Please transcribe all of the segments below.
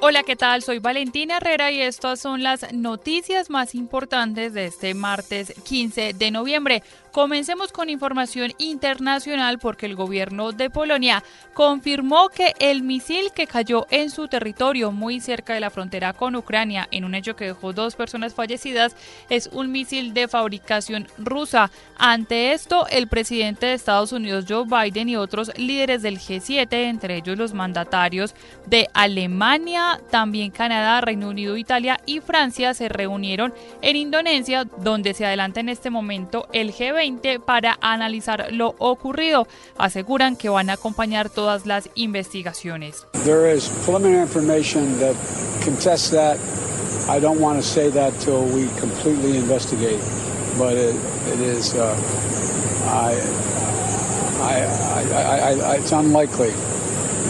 Hola, ¿qué tal? Soy Valentina Herrera y estas son las noticias más importantes de este martes 15 de noviembre. Comencemos con información internacional porque el gobierno de Polonia confirmó que el misil que cayó en su territorio muy cerca de la frontera con Ucrania, en un hecho que dejó 2 personas fallecidas, es un misil de fabricación rusa. Ante esto, el presidente de Estados Unidos, Joe Biden, y otros líderes del G7, entre ellos los mandatarios de Alemania, también Canadá, Reino Unido, Italia y Francia, se reunieron en Indonesia, donde se adelanta en este momento el G20 para analizar lo ocurrido. Aseguran que van a acompañar todas las investigaciones. There is preliminary information that contests that. I don't want to say that till we completely investigate, but it is it's unlikely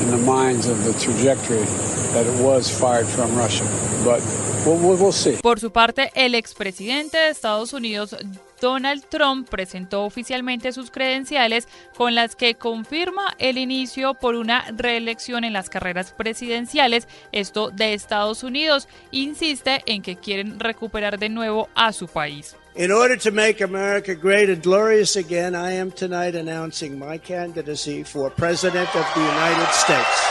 in the minds of the trajectory that it was fired from Russia, but we'll see. Por su parte, el expresidente de Estados Unidos, Donald Trump, presentó oficialmente sus credenciales con las que confirma el inicio por una reelección en las carreras presidenciales, esto de Estados Unidos. Insiste en que quieren recuperar de nuevo a su país. In order to make America great and glorious again, I am tonight announcing my candidacy for President of the United States.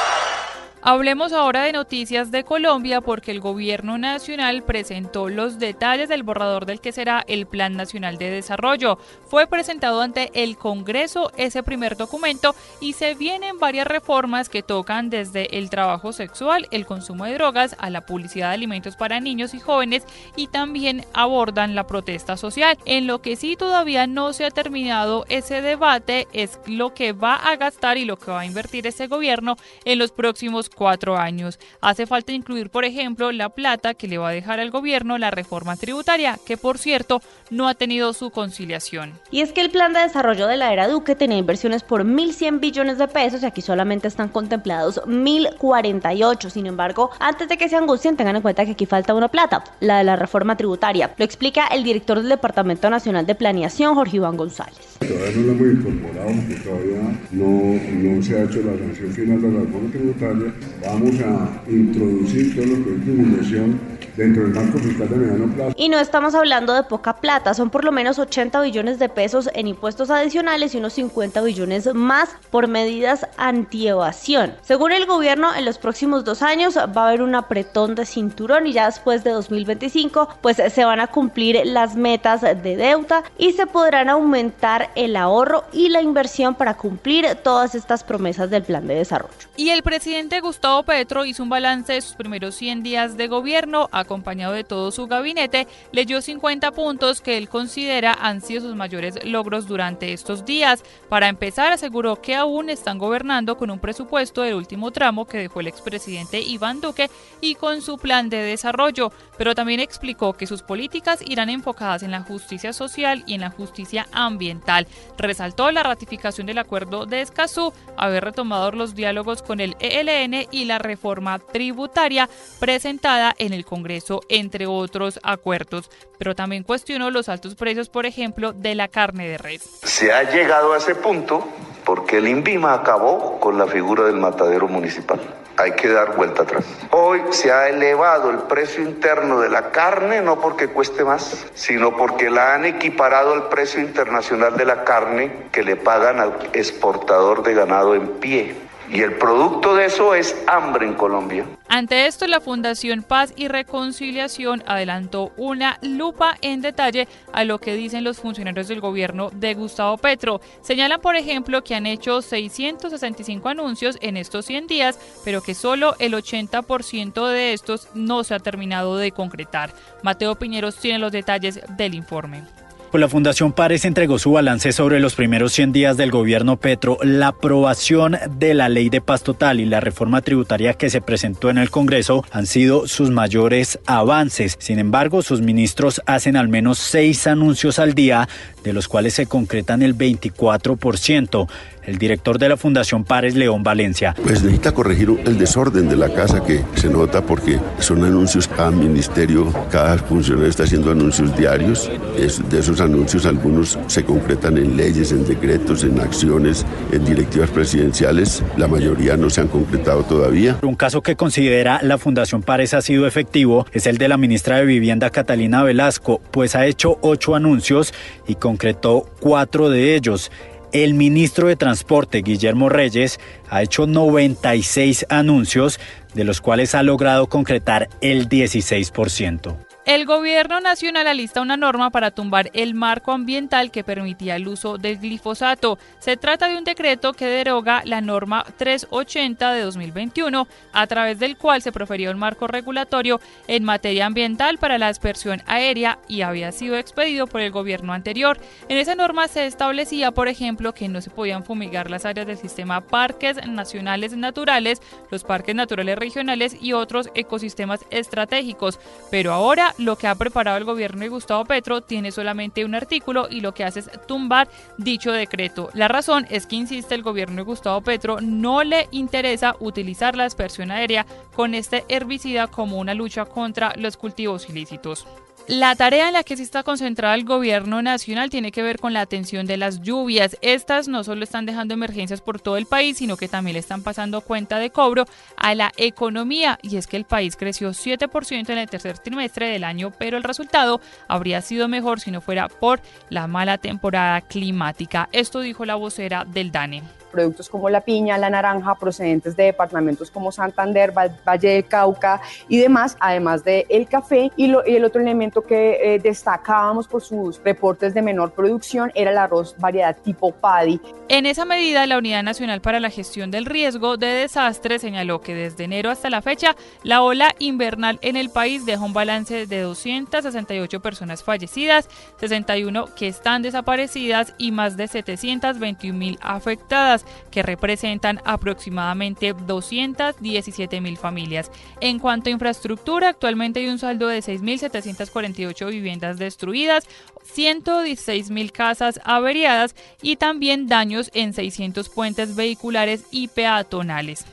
Hablemos ahora de noticias de Colombia porque el gobierno nacional presentó los detalles del borrador del que será el Plan Nacional de Desarrollo. Fue presentado ante el Congreso ese primer documento y se vienen varias reformas que tocan desde el trabajo sexual, el consumo de drogas, a la publicidad de alimentos para niños y jóvenes, y también abordan la protesta social. En lo que sí todavía no se ha terminado ese debate es lo que va a gastar y lo que va a invertir este gobierno en los próximos 4 años. Hace falta incluir, por ejemplo, la plata que le va a dejar al gobierno la reforma tributaria, que por cierto no ha tenido su conciliación. Y es que el plan de desarrollo de la era Duque tenía inversiones por 1.100 billones de pesos y aquí solamente están contemplados 1.048. Sin embargo, antes de que se angustien, tengan en cuenta que aquí falta una plata, la de la reforma tributaria. Lo explica el director del Departamento Nacional de Planeación, Jorge Iván González. Todavía no lo hemos incorporado porque todavía no se ha hecho la sanción final de la reforma tributaria. Vamos a introducir todos los proyectos de inversión dentro del marco fiscal de mediano plazo. Y no estamos hablando de poca plata, son por lo menos 80 billones de pesos en impuestos adicionales y unos 50 billones más por medidas antievasión. Según el gobierno, en los próximos 2 años va a haber un apretón de cinturón y ya después de 2025 pues se van a cumplir las metas de deuda y se podrán aumentar el ahorro y la inversión para cumplir todas estas promesas del plan de desarrollo. Y el presidente Gustavo Petro hizo un balance de sus primeros 100 días de gobierno, acompañado de todo su gabinete. Leyó 50 puntos que él considera han sido sus mayores logros durante estos días. Para empezar, aseguró que aún están gobernando con un presupuesto del último tramo que dejó el expresidente Iván Duque y con su plan de desarrollo, pero también explicó que sus políticas irán enfocadas en la justicia social y en la justicia ambiental. Resaltó la ratificación del acuerdo de Escazú, haber retomado los diálogos con el ELN y la reforma tributaria presentada en el Congreso, entre otros acuerdos. Pero también cuestionó los altos precios, por ejemplo, de la carne de res. Se ha llegado a ese punto porque el INVIMA acabó con la figura del matadero municipal. Hay que dar vuelta atrás. Hoy se ha elevado el precio interno de la carne, no porque cueste más, sino porque la han equiparado al precio internacional de la carne que le pagan al exportador de ganado en pie. Y el producto de eso es hambre en Colombia. Ante esto, la Fundación Paz y Reconciliación adelantó una lupa en detalle a lo que dicen los funcionarios del gobierno de Gustavo Petro. Señalan, por ejemplo, que han hecho 665 anuncios en estos 100 días, pero que solo el 80% de estos no se ha terminado de concretar. Mateo Piñeros tiene los detalles del informe. Pues la Fundación Pares entregó su balance sobre los primeros 100 días del gobierno Petro. La aprobación de la ley de paz total y la reforma tributaria que se presentó en el Congreso han sido sus mayores avances. Sin embargo, sus ministros hacen al menos 6 anuncios al día, de los cuales se concretan el 24%. El director de la Fundación Pares, León Valencia. Pues necesita corregir el desorden de la casa que se nota porque son anuncios, cada ministerio, cada funcionario está haciendo anuncios diarios. De esos anuncios, algunos se concretan en leyes, en decretos, en acciones, en directivas presidenciales. La mayoría no se han concretado todavía. Un caso que considera la Fundación Pares ha sido efectivo es el de la ministra de Vivienda Catalina Velasco, pues ha hecho 8 anuncios y concretó 4 de ellos. El ministro de Transporte, Guillermo Reyes, ha hecho 96 anuncios, de los cuales ha logrado concretar el 16%. El gobierno nacional alista una norma para tumbar el marco ambiental que permitía el uso del glifosato. Se trata de un decreto que deroga la norma 380 de 2021, a través del cual se proferió un marco regulatorio en materia ambiental para la aspersión aérea y había sido expedido por el gobierno anterior. En esa norma se establecía, por ejemplo, que no se podían fumigar las áreas del sistema Parques Nacionales Naturales, los parques naturales regionales y otros ecosistemas estratégicos. Pero ahora lo que ha preparado el gobierno de Gustavo Petro tiene solamente un artículo y lo que hace es tumbar dicho decreto. La razón es que, insiste, el gobierno de Gustavo Petro no le interesa utilizar la aspersión aérea con este herbicida como una lucha contra los cultivos ilícitos. La tarea en la que se está concentrada el gobierno nacional tiene que ver con la atención de las lluvias. Estas no solo están dejando emergencias por todo el país, sino que también le están pasando cuenta de cobro a la economía. Y es que el país creció 7% en el tercer trimestre del año, pero el resultado habría sido mejor si no fuera por la mala temporada climática. Esto dijo la vocera del DANE. Productos como la piña, la naranja, procedentes de departamentos como Santander, Valle del Cauca y demás, además del café. Y el otro elemento que destacábamos por sus reportes de menor producción era el arroz variedad tipo PADI. En esa medida, la Unidad Nacional para la Gestión del Riesgo de Desastres señaló que desde enero hasta la fecha, la ola invernal en el país deja un balance de 268 personas fallecidas, 61 que están desaparecidas y más de 721.000 afectadas, que representan aproximadamente 217.000 familias. En cuanto a infraestructura, actualmente hay un saldo de 6.748 viviendas destruidas, 116.000 casas averiadas y también daños en 600 puentes vehiculares y peatonales.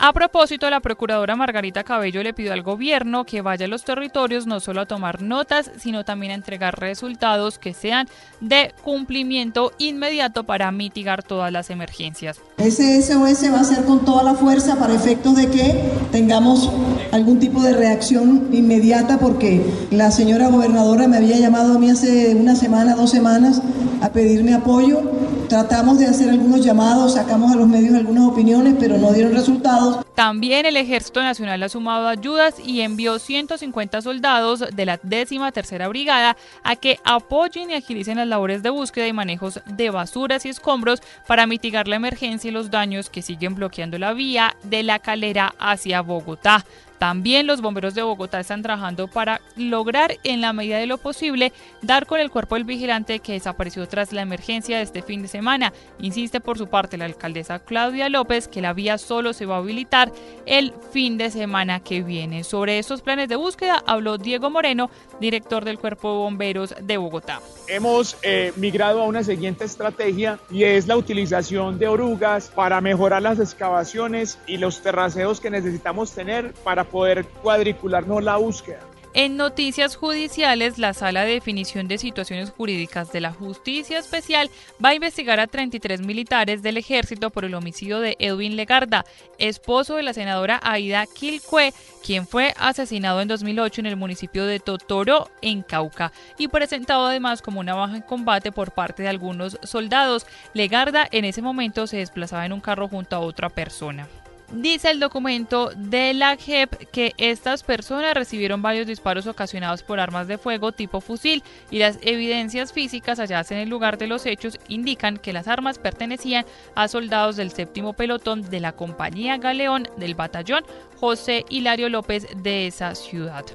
A propósito, la procuradora Margarita Cabello le pidió al gobierno que vaya a los territorios no solo a tomar notas, sino también a entregar resultados que sean de cumplimiento inmediato para mitigar todas las emergencias. Ese SOS va a ser con toda la fuerza para efectos de que tengamos algún tipo de reacción inmediata, porque la señora gobernadora me había llamado a mí hace una semana, 2 semanas, a pedirme apoyo. Tratamos de hacer algunos llamados, sacamos a los medios algunas opiniones, pero no dieron resultados. También el Ejército Nacional ha sumado ayudas y envió 150 soldados de la 13ª Brigada a que apoyen y agilicen las labores de búsqueda y manejos de basuras y escombros para mitigar la emergencia y los daños que siguen bloqueando la vía de La Calera hacia Bogotá. También los bomberos de Bogotá están trabajando para lograr, en la medida de lo posible, dar con el cuerpo del vigilante que desapareció tras la emergencia de este fin de semana. Insiste por su parte la alcaldesa Claudia López que la vía solo se va a habilitar el fin de semana que viene. Sobre estos planes de búsqueda habló Diego Moreno, director del Cuerpo de Bomberos de Bogotá. Hemos migrado a una siguiente estrategia y es la utilización de orugas para mejorar las excavaciones y los terraceos que necesitamos tener para poder cuadricularnos la búsqueda. En noticias judiciales, la Sala de Definición de Situaciones Jurídicas de la Justicia Especial va a investigar a 33 militares del Ejército por el homicidio de Edwin Legarda, esposo de la senadora Aida Quilcue, quien fue asesinado en 2008 en el municipio de Totoro, en Cauca, y presentado además como una baja en combate por parte de algunos soldados. Legarda en ese momento se desplazaba en un carro junto a otra persona. Dice el documento de la JEP que estas personas recibieron varios disparos ocasionados por armas de fuego tipo fusil y las evidencias físicas halladas en el lugar de los hechos indican que las armas pertenecían a soldados del 7º pelotón de la compañía Galeón del batallón José Hilario López de esa ciudad.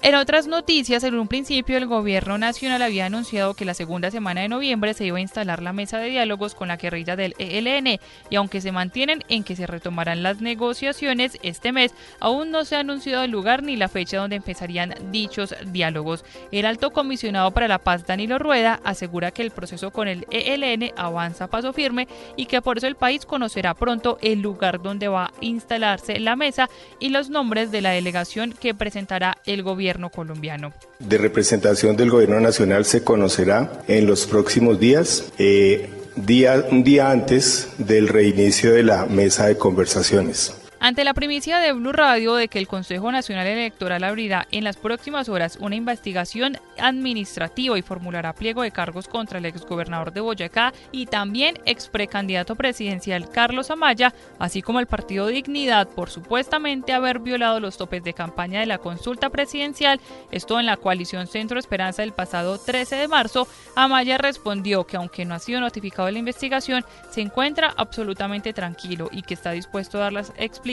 En otras noticias, en un principio el gobierno nacional había anunciado que la segunda semana de noviembre se iba a instalar la mesa de diálogos con la guerrilla del ELN y aunque se mantienen en que se retomarán las negociaciones este mes, aún no se ha anunciado el lugar ni la fecha donde empezarían dichos diálogos. El alto comisionado para la paz, Danilo Rueda, asegura que el proceso con el ELN avanza a paso firme y que por eso el país conocerá pronto el lugar donde va a instalarse la mesa y los nombres de la delegación que presentará el gobierno gobierno colombiano. De representación del gobierno nacional se conocerá en los próximos días, un día antes del reinicio de la mesa de conversaciones. Ante la primicia de Blue Radio de que el Consejo Nacional Electoral abrirá en las próximas horas una investigación administrativa y formulará pliego de cargos contra el exgobernador de Boyacá y también exprecandidato presidencial Carlos Amaya, así como el partido Dignidad por supuestamente haber violado los topes de campaña de la consulta presidencial, esto en la coalición Centro Esperanza el pasado 13 de marzo, Amaya respondió que aunque no ha sido notificado de la investigación, se encuentra absolutamente tranquilo y que está dispuesto a dar las explicaciones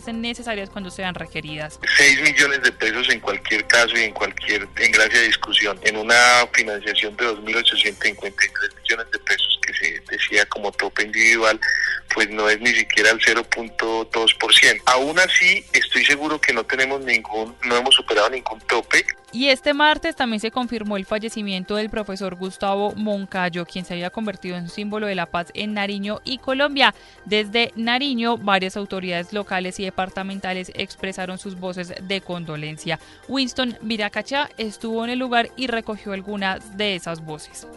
necesarias cuando sean requeridas. 6 millones de pesos en cualquier caso y en gracia de discusión, en una financiación de 2.853 millones de pesos que se decía como tope individual, pues no es ni siquiera el 0.2%. Aún así, estoy seguro que no hemos superado ningún tope. Y este martes también se confirmó el fallecimiento del profesor Gustavo Moncayo, quien se había convertido en símbolo de la paz en Nariño y Colombia. Desde Nariño, varias autoridades locales y departamentales expresaron sus voces de condolencia. Winston Viracachá estuvo en el lugar y recogió algunas de esas voces.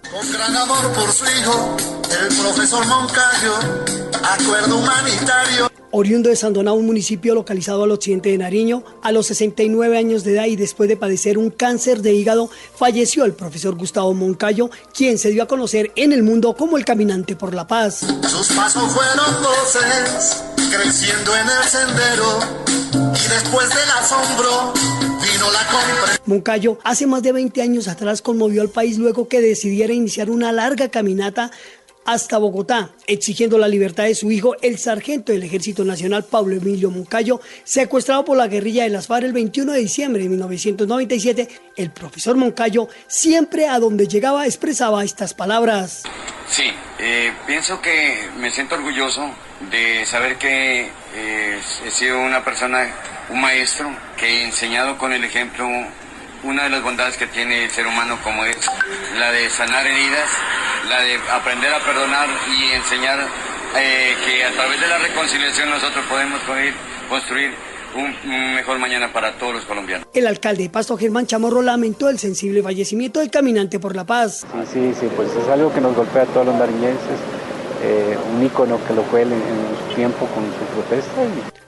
Con gran amor por su hijo, el profesor Moncayo, acuerdo humanitario. Oriundo de Sandoná, un municipio localizado al occidente de Nariño, a los 69 años de edad y después de padecer un cáncer de hígado, falleció el profesor Gustavo Moncayo, quien se dio a conocer en el mundo como el caminante por la paz. Sus pasos fueron voces, creciendo en el sendero, y después del asombro vino la comprensión. Moncayo hace más de 20 años atrás conmovió al país luego que decidiera iniciar una larga caminata hasta Bogotá, exigiendo la libertad de su hijo, el sargento del Ejército Nacional Pablo Emilio Moncayo, secuestrado por la guerrilla de las FARC el 21 de diciembre de 1997. El profesor Moncayo siempre a donde llegaba expresaba estas palabras. Sí, pienso que me siento orgulloso de saber que he sido una persona, un maestro, que he enseñado con el ejemplo una de las bondades que tiene el ser humano, como es la de sanar heridas, la de aprender a perdonar y enseñar que a través de la reconciliación nosotros podemos construir un mejor mañana para todos los colombianos. El alcalde de Pasto, Germán Chamorro, lamentó el sensible fallecimiento del caminante por la paz. Sí, pues es algo que nos golpea a todos los nariñenses, un ícono que lo fue en su tiempo con su protesta.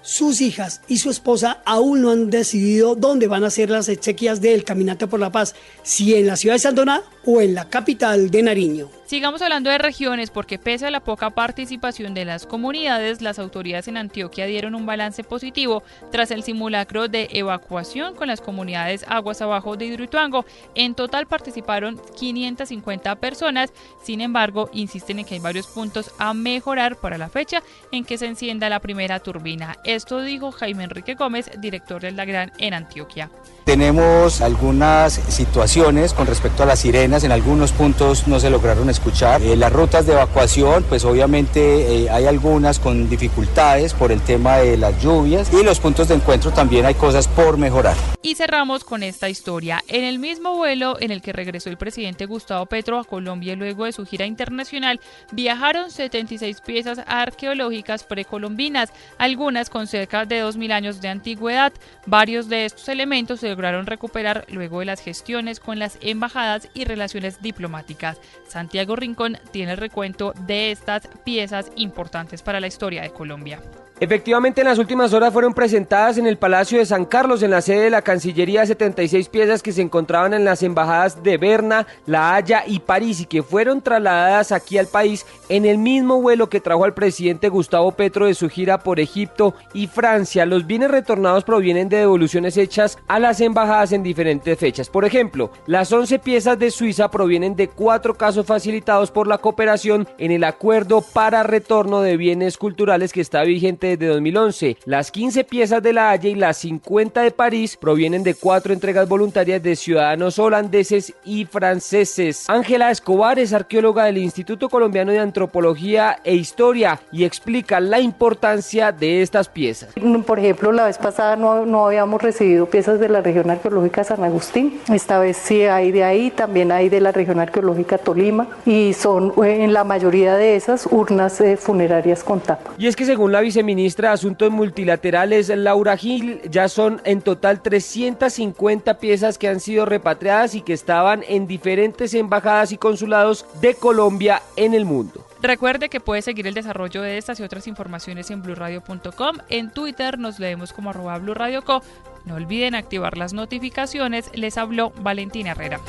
Sus hijas y su esposa aún no han decidido dónde van a ser las exequias del caminante por la paz, si en la ciudad de Sandoná o en la capital de Nariño. Sigamos hablando de regiones porque pese a la poca participación de las comunidades, las autoridades en Antioquia dieron un balance positivo tras el simulacro de evacuación con las comunidades aguas abajo de Hidroituango. En total participaron 550 personas, sin embargo, insisten en que hay varios puntos a mejorar para la fecha en que se encienda la primera turbina. Esto dijo Jaime Enrique Gómez, director del DAGRAN en Antioquia. Tenemos algunas situaciones con respecto a las sirenas, en algunos puntos no se lograron escuchar. Las rutas de evacuación, pues obviamente hay algunas con dificultades por el tema de las lluvias y los puntos de encuentro también hay cosas por mejorar. Y cerramos con esta historia. En el mismo vuelo en el que regresó el presidente Gustavo Petro a Colombia luego de su gira internacional, viajaron 76 piezas arqueológicas precolombinas, algunas con cerca de 2000 años de antigüedad. Varios de estos elementos se lograron recuperar luego de las gestiones con las embajadas y relaciones diplomáticas. Santiago Rincón tiene el recuento de estas piezas importantes para la historia de Colombia. Efectivamente, en las últimas horas fueron presentadas en el Palacio de San Carlos, en la sede de la Cancillería, 76 piezas que se encontraban en las embajadas de Berna, La Haya y París y que fueron trasladadas aquí al país en el mismo vuelo que trajo al presidente Gustavo Petro de su gira por Egipto y Francia. Los bienes retornados provienen de devoluciones hechas a las embajadas en diferentes fechas. Por ejemplo, las 11 piezas de Suiza provienen de 4 casos facilitados por la cooperación en el acuerdo para retorno de bienes culturales que está vigente desde 2011. Las 15 piezas de La Haya y las 50 de París provienen de 4 entregas voluntarias de ciudadanos holandeses y franceses. Ángela Escobar es arqueóloga del Instituto Colombiano de Antropología e Historia y explica la importancia de estas piezas. Por ejemplo, la vez pasada no habíamos recibido piezas de la región arqueológica San Agustín. Esta vez sí hay de ahí, también hay de la región arqueológica Tolima y son en la mayoría de esas urnas funerarias con tapa. Y es que según la viceministra de Asuntos Multilaterales, Laura Gil, ya son en total 350 piezas que han sido repatriadas y que estaban en diferentes embajadas y consulados de Colombia en el mundo. Recuerde que puede seguir el desarrollo de estas y otras informaciones en blurradio.com. En Twitter nos leemos como @blurradioco. No olviden activar las notificaciones. Les habló Valentina Herrera.